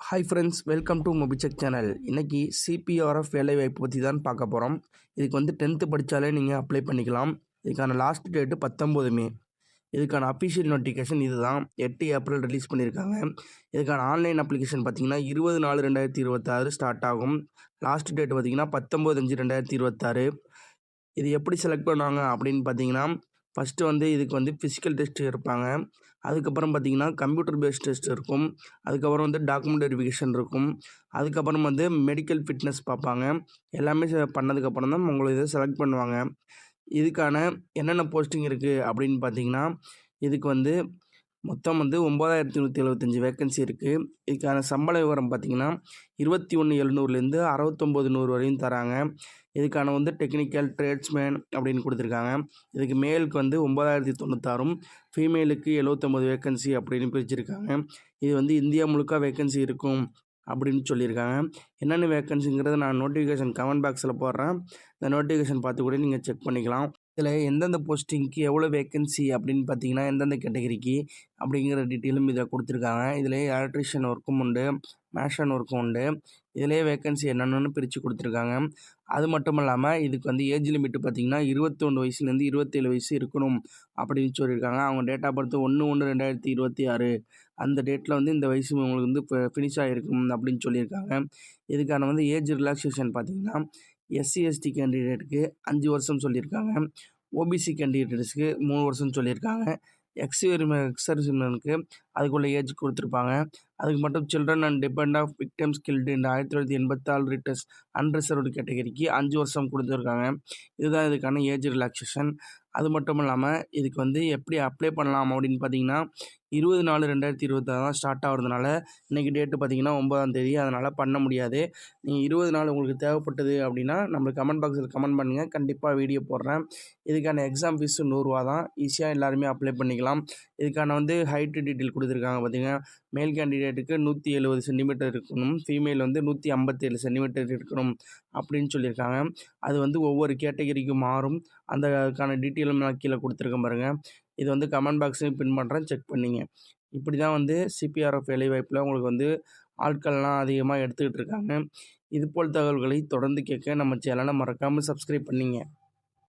Hi friends, welcome to Mobicheck channel. இன்றைக்கி CRPF வேலைவாய்ப்பு பற்றி தான் பார்க்க போகிறோம். இதுக்கு வந்து 10th படித்தாலே நீங்கள் அப்ளை பண்ணிக்கலாம். இதுக்கான லாஸ்ட் டேட்டு 19 மே. இதுக்கான அஃபிஷியல் நோட்டிஃபிகேஷன் இது தான். 8 ஏப்ரல் ரிலீஸ் பண்ணியிருக்காங்க. இதுக்கான ஆன்லைன் அப்ளிகேஷன் பார்த்தீங்கன்னா 20/4/2026 ஸ்டார்ட் ஆகும். லாஸ்ட் டேட் பார்த்தீங்கன்னா 19/5/2026. இது எப்படி செலக்ட் பண்ணுவாங்க அப்படின்னு பார்த்தீங்கன்னா, ஃபஸ்ட்டு வந்து இதுக்கு வந்து ஃபிசிக்கல் டெஸ்ட் இருப்பாங்க. அதுக்கப்புறம் பார்த்தீங்கன்னா கம்ப்யூட்டர் பேஸ்ட் டெஸ்ட் இருக்கும். அதுக்கப்புறம் வந்து டாக்குமெண்ட் வெரிஃபிகேஷன் இருக்கும். அதுக்கப்புறம் வந்து மெடிக்கல் ஃபிட்னஸ் பார்ப்பாங்க. எல்லாமே பண்ணதுக்கப்புறம் தான் உங்களை இதை செலக்ட் பண்ணுவாங்க. இதுக்கான என்னென்ன போஸ்டிங் இருக்குது அப்படின்னு பார்த்தீங்கன்னா, இதுக்கு வந்து மொத்தம் வந்து 9175 வேக்கன்சி இருக்குது. இதுக்கான சம்பள விவரம் பார்த்தீங்கன்னா 21,700லேருந்து 69,100 வரையும் தராங்க. இதுக்கான வந்து டெக்னிக்கல் ட்ரேட்ஸ்மேன் அப்படின்னு கொடுத்துருக்காங்க. இதுக்கு மேலுக்கு வந்து 9,096, ஃபீமேலுக்கு 79 வேக்கன்சி அப்படின்னு பிரிச்சிருக்காங்க. இது வந்து இந்தியா முழுக்க வேக்கன்சி இருக்கும் அப்படின்னு சொல்லியிருக்காங்க. என்னென்ன வேக்கன்சிங்கிறத நான் நோட்டிஃபிகேஷன் கமெண்ட் பாக்ஸில் போடுறேன். இந்த நோட்டிஃபிகேஷன் பார்த்து கூட நீங்கள் செக் பண்ணிக்கலாம். இதில் எந்தெந்த போஸ்டிங்க்கு எவ்வளோ வேக்கன்சி அப்படின்னு பார்த்தீங்கன்னா, எந்தெந்த கேட்டகரிக்கு அப்படிங்கிற டீட்டெயிலும் இதை கொடுத்துருக்காங்க. இதில் எலக்ட்ரிஷியன் ஒர்க்கும் உண்டு, மேஷன் ஒர்க்கும் உண்டு. இதிலே வேக்கன்சி என்னென்னு பிரித்து கொடுத்துருக்காங்க. அது மட்டும் இல்லாமல் இதுக்கு வந்து ஏஜ் லிமிட்டு பார்த்திங்கன்னா 21 வயசுலேருந்து 27 வயசு இருக்கணும் அப்படின்னு சொல்லியிருக்காங்க. அவங்க டேட் ஆஃப் பர்த் 1/1/2026 அந்த டேட்டில் வந்து இந்த வயசு உங்களுக்கு வந்து இப்போ ஃபினிஷ் ஆகிருக்கும் அப்படின்னு சொல்லியிருக்காங்க. இதுக்கான வந்து ஏஜ் ரிலாக்ஸேஷன் பார்த்திங்கன்னா எஸ்சி எஸ்டி கேண்டிடேட்டுக்கு 5 வருஷம் சொல்லியிருக்காங்க. ஓபிசி கேண்டிடேட்ஸ்க்கு 3 வருஷம் சொல்லியிருக்காங்க. எக்ஸர்விஸ்மேனுக்கு அதுக்குள்ள ஏஜ் கொடுத்துருப்பாங்க. அதுக்கு மட்டும் children and dependent of victims killed இந்த 1984 ரிட்டர்ஸ் அன்ரிசர்வ்டு கேட்டகரிக்கு 5 வருஷம் கொடுத்துருக்காங்க. இதுதான் இதுக்கான ஏஜ் ரிலாக்ஸேஷன். அது மட்டும் இல்லாமல் இதுக்கு வந்து எப்படி அப்ளை பண்ணலாம் அப்படின்னு பார்த்தீங்கன்னா 20/4/2026 தான் ஸ்டார்ட் ஆகிறதுனால இன்றைக்கி டேட்டு பார்த்தீங்கன்னா 9ஆம் தேதி. அதனால் பண்ண முடியாது. நீங்கள் 20 நாள் உங்களுக்கு தேவைப்பட்டது அப்படின்னா நம்மளுக்கு கமெண்ட் பாக்ஸில் கமெண்ட் பண்ணுங்கள். கண்டிப்பாக வீடியோ போடுறேன். இதுக்கான எக்ஸாம் ஃபீஸு 100 ரூபா தான். ஈஸியாக எல்லாருமே அப்ளை பண்ணிக்கலாம். இதுக்கான வந்து ஹைட்டு டீட்டெயில் கொடுத்துருக்காங்க பார்த்தீங்கன்னா, மேல் கேண்டிடேட்டுக்கு 170 சென்டிமீட்டர் இருக்கணும், ஃபீமேல் வந்து 157 சென்டிமீட்டர் இருக்கணும் அப்படின்னு சொல்லியிருக்காங்க. அது வந்து ஒவ்வொரு கேட்டகரிக்கும் மாறும். அதுக்கான டீட்டெயிலும் நான் கீழே கொடுத்துருக்கேன் பாருங்கள். இது வந்து கமெண்ட் பாக்ஸையும் பின் பண்ணுறேன், செக் பண்ணிங்க. இப்படி தான் வந்து சிபிஆர்எஃப் வேலைவாய்ப்பில் உங்களுக்கு வந்து ஆட்கள்லாம் அதிகமாக எடுத்துக்கிட்டு இருக்காங்க. இதுபோல் தகவல்களை தொடர்ந்து கேட்க நம்ம சேனலை மறக்காமல் சப்ஸ்கிரைப் பண்ணிங்க.